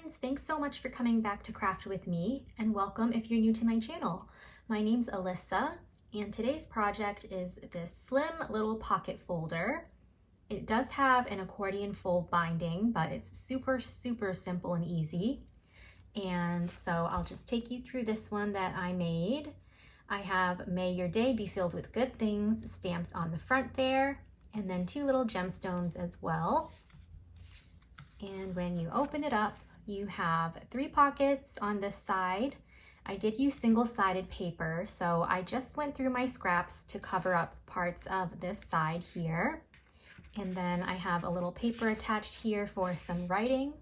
friends, thanks so much for coming back to craft with me, and welcome if you're new to my channel. My name's Alyssa, and today's project is this slim little pocket folder. It does have an accordion fold binding, but it's super simple and easy. And so I'll just take you through this one that I made. I have "May your day be filled with good things" stamped on the front there, and then two little gemstones as well. And when you open it up, you have 3 pockets on this side. I did use single-sided paper, so I just went through my scraps to cover up parts of this side here. And then I have a little paper attached here for some writing.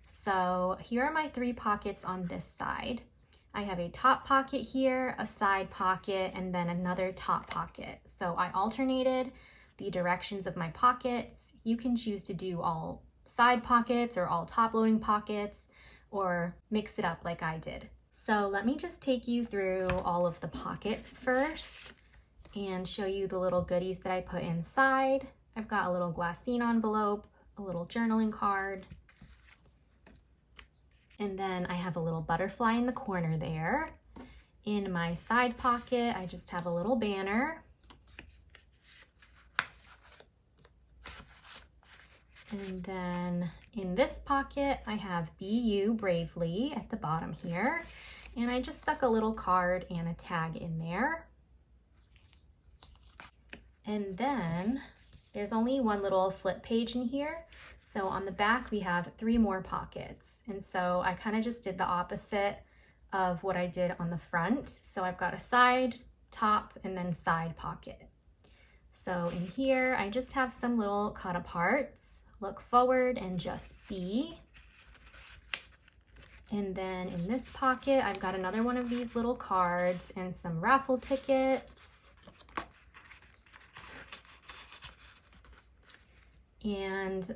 So here are my 3 pockets on this side. I have a top pocket here, a side pocket, and then another top pocket. So I alternated the directions of my pockets. You can choose to do all side pockets or all top loading pockets, or mix it up like I did. So let me just take you through all of the pockets first and show you the little goodies that I put inside. I've got a little glassine envelope, a little journaling card, and then I have a little butterfly in the corner there. In my side pocket, I just have a little banner. And then in this pocket, I have "Be You Bravely" at the bottom here. And I just stuck a little card and a tag in there. And then there's only one little flip page in here. So on the back, we have 3 more pockets. And so I kind of just did the opposite of what I did on the front. So I've got a side, top, and then side pocket. So in here, I just have some little cut aparts. Look forward and just be. And then in this pocket, I've got another one of these little cards and some raffle tickets. And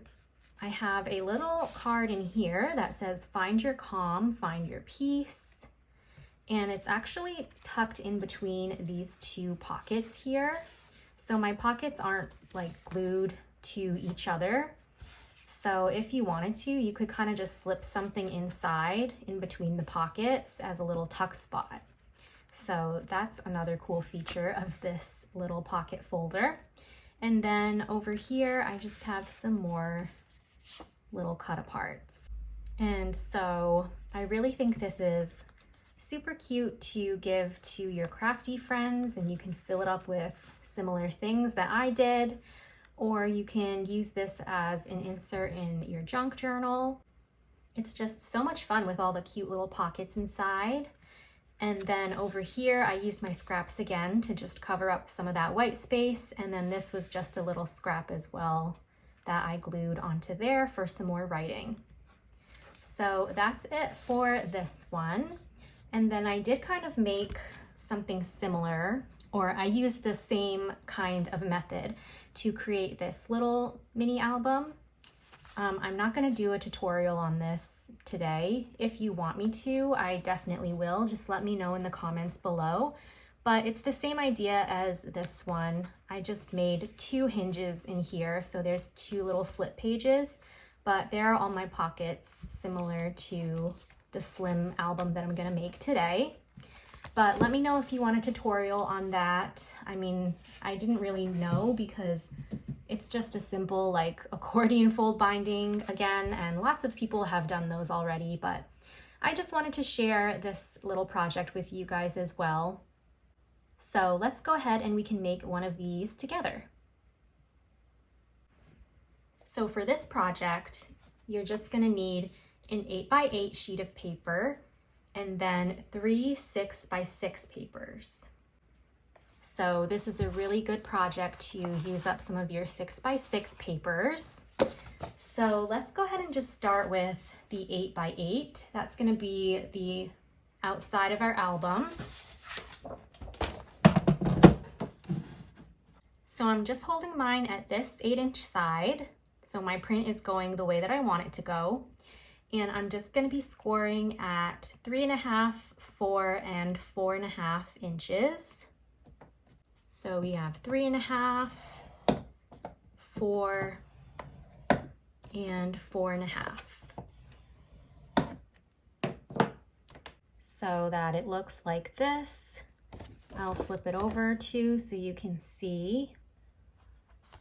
I have a little card in here that says "Find your calm, find your peace." And it's actually tucked in between these 2 pockets here. So my pockets aren't like glued to each other. So if you wanted to, you could kind of just slip something inside in between the pockets as a little tuck spot. So that's another cool feature of this little pocket folder. And then over here, I just have some more little cut aparts. And so I really think this is super cute to give to your crafty friends, and you can fill it up with similar things that I did. Or you can use this as an insert in your junk journal. It's just so much fun with all the cute little pockets inside. And then over here, I used my scraps again to just cover up some of that white space. And then this was just a little scrap as well that I glued onto there for some more writing. So that's it for this one. And then I did kind of make something similar, or I used the same kind of method to create this little mini album. I'm not gonna do a tutorial on this today. If you want me to, I definitely will. Just let me know in the comments below. But it's the same idea as this one. I just made 2 hinges in here. So there's 2 little flip pages, but there are all my pockets, similar to the slim album that I'm gonna make today. But let me know if you want a tutorial on that. I mean, I didn't really know because it's just a simple like accordion fold binding again, and lots of people have done those already, but I just wanted to share this little project with you guys as well. So let's go ahead and we can make one of these together. So for this project, you're just gonna need an 8x8 sheet of paper, and then 3 6x6 papers. So this is a really good project to use up some of your 6x6 papers. So let's go ahead and just start with the 8x8. That's gonna be the outside of our album. So I'm just holding mine at this 8-inch side. So my print is going the way that I want it to go. And I'm just going to be scoring at 3.5, 4, and 4.5 inches. So we have 3.5, 4, and 4.5. so that it looks like this. I'll flip it over too so you can see.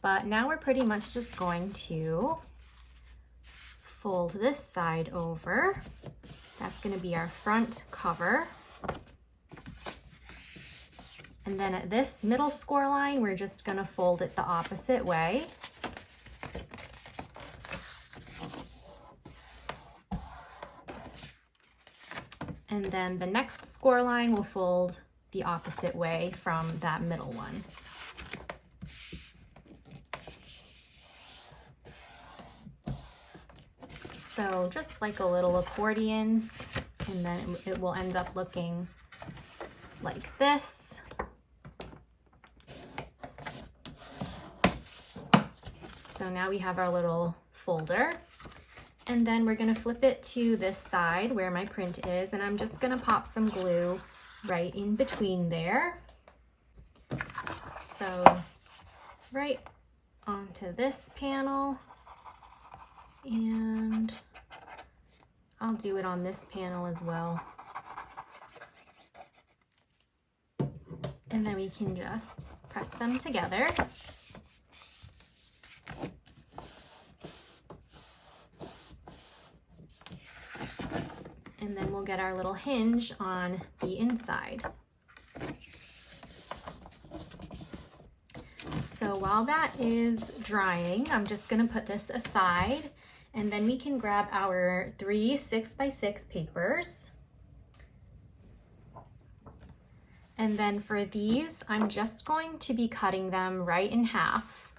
But now we're pretty much just going to fold this side over. That's going to be our front cover. And then at this middle score line, we're just going to fold it the opposite way. And then the next score line will fold the opposite way from that middle one. So just like a little accordion, and then it will end up looking like this. So now we have our little folder. And then we're gonna flip it to this side where my print is, and I'm just gonna pop some glue right in between there. So right onto this panel, and I'll do it on this panel as well. And then we can just press them together. And then we'll get our little hinge on the inside. So while that is drying, I'm just gonna put this aside, and then we can grab our 3 6x6 papers. And then for these, I'm just going to be cutting them right in half.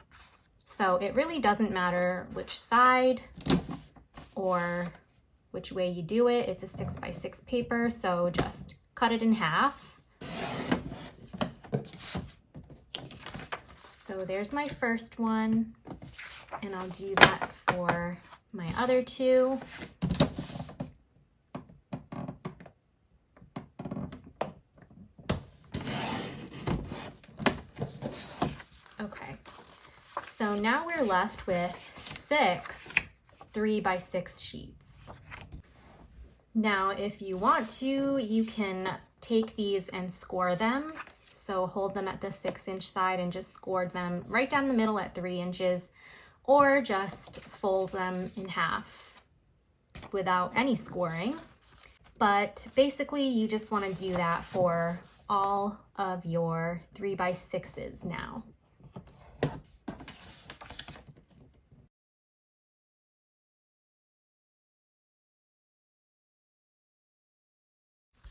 So it really doesn't matter which side or which way you do it. It's a 6x6 paper, so just cut it in half. So there's my first one, and I'll do that for my other two. Okay, so now we're left with 6 3x6 sheets. Now, if you want to, you can take these and score them. So hold them at the 6-inch side and just score them right down the middle at 3 inches, or just fold them in half without any scoring. But basically, you just want to do that for all of your 3x6s now.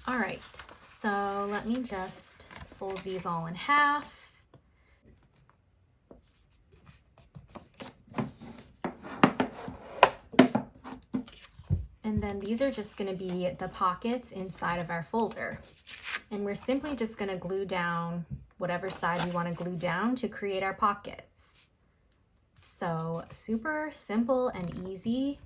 All right, so let me just fold these all in half. And then these are just going to be the pockets inside of our folder. And we're simply just going to glue down whatever side we want to glue down to create our pockets. So super simple and easy.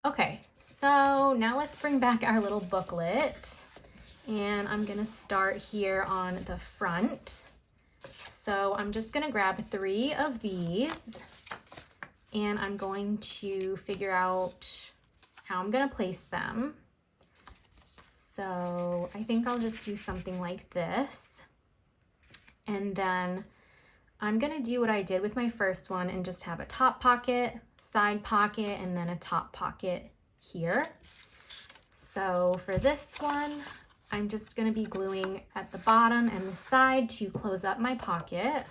Okay, so now let's bring back our little booklet, and I'm gonna start here on the front. So I'm just gonna grab 3 of these, and I'm going to figure out how I'm gonna place them. So I think I'll just do something like this, and then I'm gonna do what I did with my first one and just have a top pocket, side pocket, and then a top pocket here. So for this one, I'm just gonna be gluing at the bottom and the side to close up my pocket.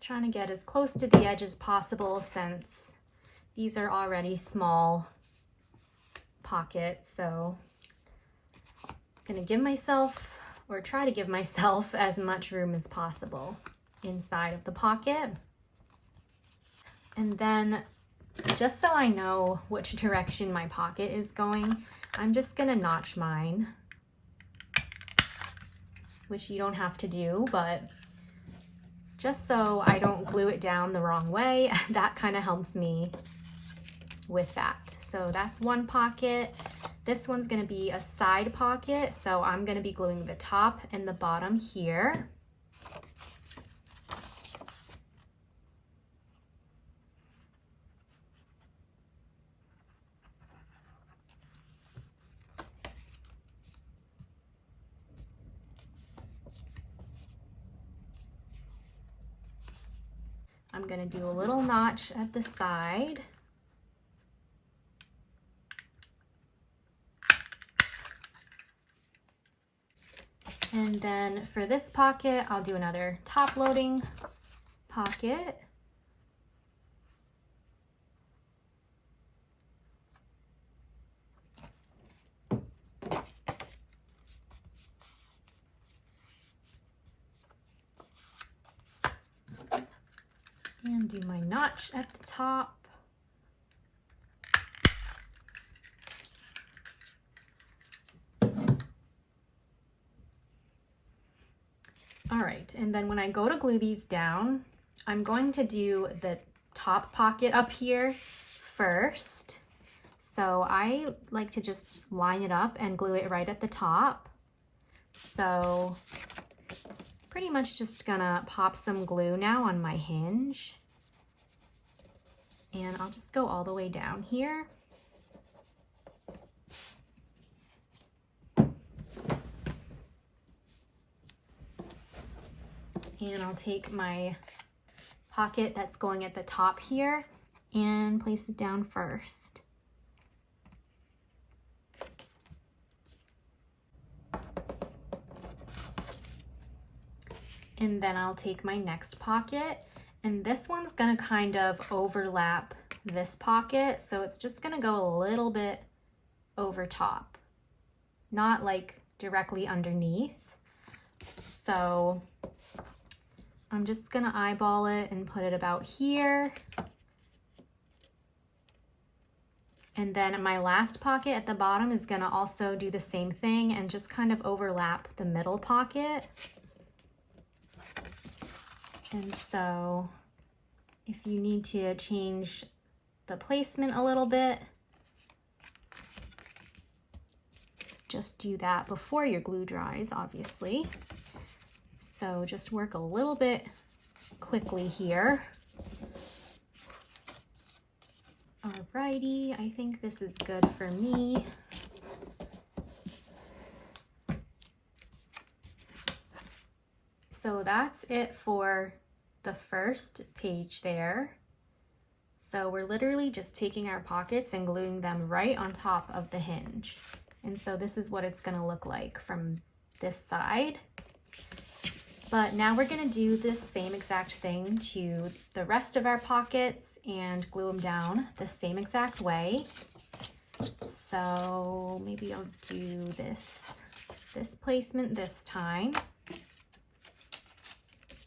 Trying to get as close to the edge as possible since these are already small pockets, so I'm gonna give myself, or try to give myself, as much room as possible inside of the pocket. And then, just so I know which direction my pocket is going, I'm just gonna notch mine, which you don't have to do, but just so I don't glue it down the wrong way, that kind of helps me with that. So that's one pocket. This one's gonna be a side pocket, so I'm gonna be gluing the top and the bottom here. I'm gonna do a little notch at the side. And then for this pocket, I'll do another top loading pocket. And do my notch at the top. All right, and then when I go to glue these down, I'm going to do the top pocket up here first. So I like to just line it up and glue it right at the top. So pretty much just gonna pop some glue now on my hinge. And I'll just go all the way down here. And I'll take my pocket that's going at the top here and place it down first. And then I'll take my next pocket, and this one's gonna kind of overlap this pocket, so it's just gonna go a little bit over top, not like directly underneath. So I'm just gonna eyeball it and put it about here. And then my last pocket at the bottom is gonna also do the same thing and just kind of overlap the middle pocket. And so if you need to change the placement a little bit, just do that before your glue dries, obviously. So just work a little bit quickly here. Alrighty, I think this is good for me. So that's it for the first page there. So we're literally just taking our pockets and gluing them right on top of the hinge. And so this is what it's gonna look like from this side. But now we're gonna do this same exact thing to the rest of our pockets and glue them down the same exact way. So maybe I'll do this placement this time.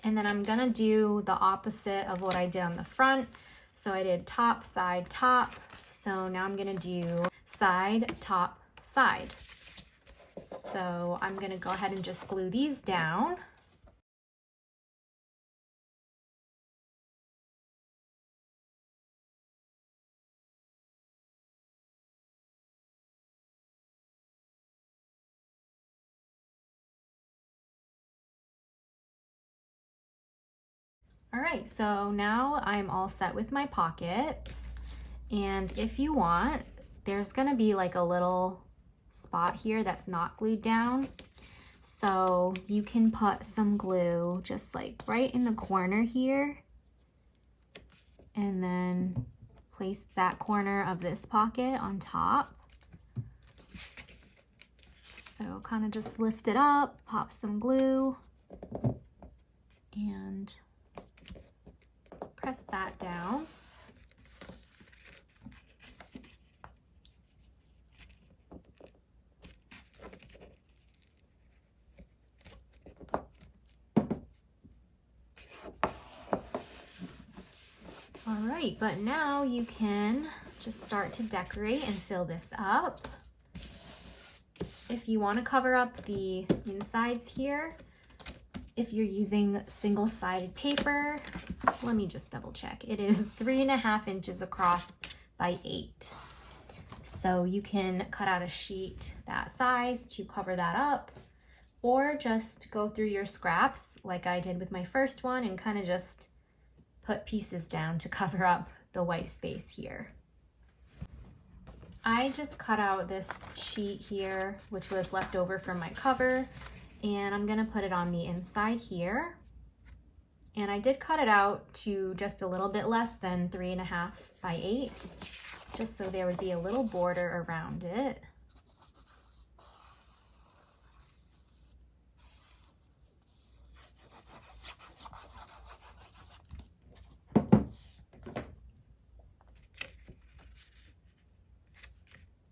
And then I'm gonna do the opposite of what I did on the front. So I did top, side, top. So now I'm gonna do side, top, side. So I'm gonna go ahead and just glue these down. All right, so now I'm all set with my pockets. And if you want, there's gonna be like a little spot here that's not glued down. So you can put some glue just like right in the corner here. And then place that corner of this pocket on top. So kind of just lift it up, pop some glue, and press that down. All right, but now you can just start to decorate and fill this up. If you want to cover up the insides here, if you're using single-sided paper, let me just double check. It is 3.5 inches across by 8. So you can cut out a sheet that size to cover that up, or just go through your scraps like I did with my first one and kind of just put pieces down to cover up the white space here. I just cut out this sheet here, which was left over from my cover, and I'm gonna put it on the inside here. And I did cut it out to just a little bit less than 3.5 by 8, just so there would be a little border around it.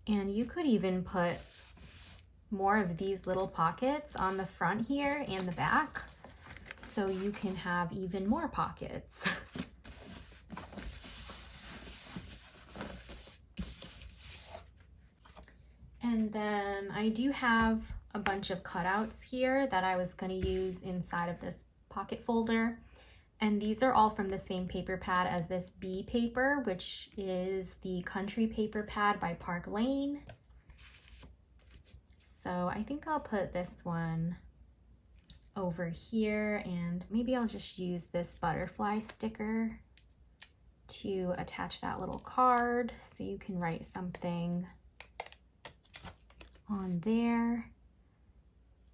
And you could even put more of these little pockets on the front here and the back, so you can have even more pockets. And then I do have a bunch of cutouts here that I was going to use inside of this pocket folder. And these are all from the same paper pad as this B paper, which is the Country Paper Pad by Park Lane. So I think I'll put this one over here, and maybe I'll just use this butterfly sticker to attach that little card so you can write something on there.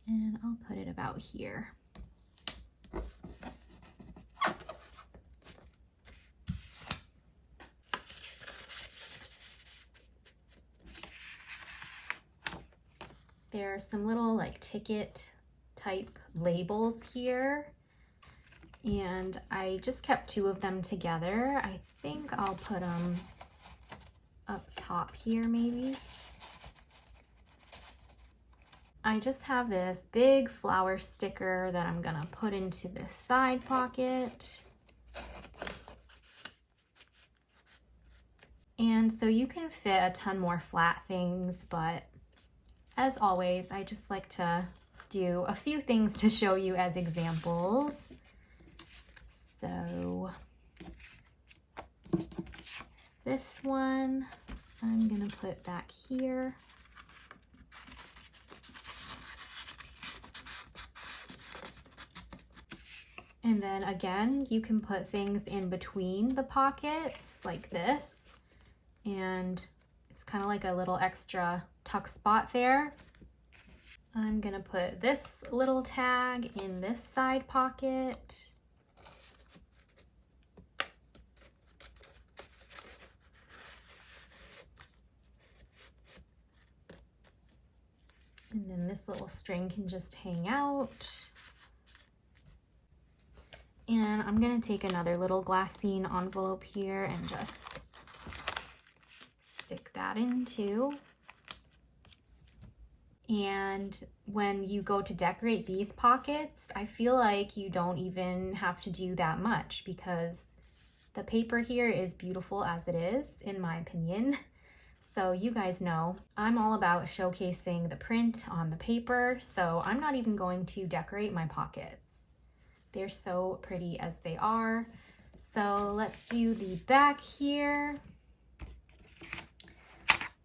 And I'll put it about here. There are some little like ticket type labels here, and I just kept 2 of them together. I think I'll put them up top here maybe. I just have this big flower sticker that I'm gonna put into this side pocket. And so you can fit a ton more flat things, but as always, I just like to do a few things to show you as examples. So this one I'm gonna put back here. And then again, you can put things in between the pockets like this, and it's kind of like a little extra tuck spot there. I'm gonna put this little tag in this side pocket. And then this little string can just hang out. And I'm gonna take another little glassine envelope here and just stick that in too. And when you go to decorate these pockets, I feel like you don't even have to do that much, because the paper here is beautiful as it is, in my opinion. So you guys know, I'm all about showcasing the print on the paper, so I'm not even going to decorate my pockets. They're so pretty as they are. So let's do the back here.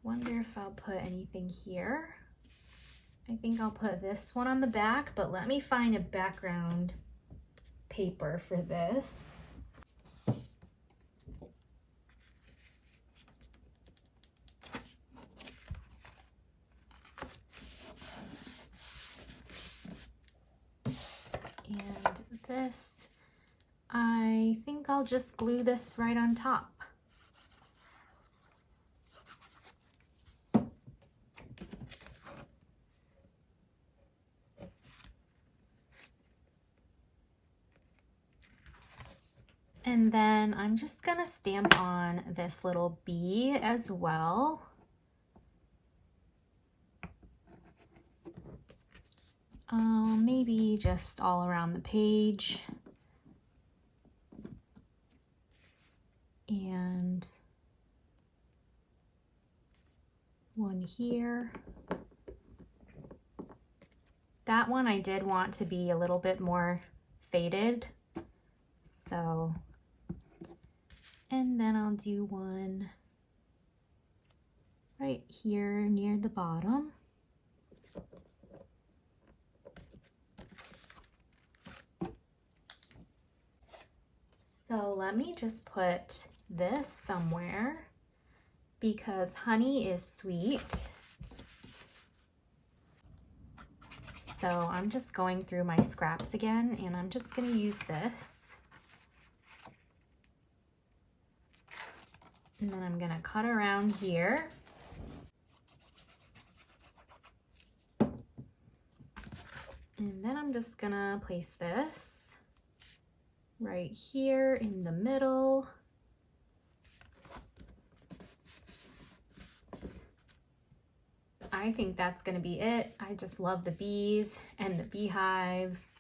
Wonder if I'll put anything here. I think I'll put this one on the back, but let me find a background paper for this. And this, I think I'll just glue this right on top. And then I'm just gonna stamp on this little bee as well. Maybe just all around the page. And one here. That one I did want to be a little bit more faded, so, and then I'll do one right here near the bottom. So let me just put this somewhere because honey is sweet. So I'm just going through my scraps again, and I'm just going to use this. And then I'm going to cut around here. And then I'm just going to place this right here in the middle. I think that's going to be it. I just love the bees and the beehives.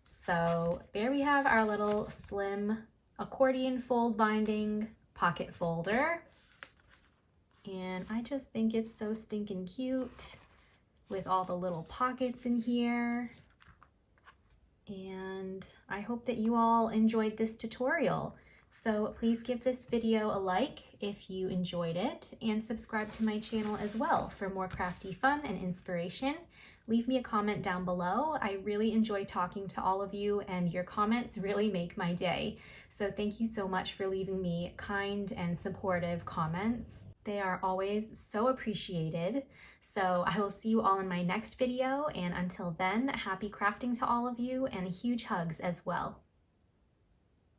So there we have our little slim accordion fold binding pocket folder. And I just think it's so stinking cute with all the little pockets in here. And I hope that you all enjoyed this tutorial. So please give this video a like if you enjoyed it, and subscribe to my channel as well for more crafty fun and inspiration. Leave me a comment down below. I really enjoy talking to all of you, and your comments really make my day. So thank you so much for leaving me kind and supportive comments. They are always so appreciated. So I will see you all in my next video, and until then, happy crafting to all of you, and huge hugs as well.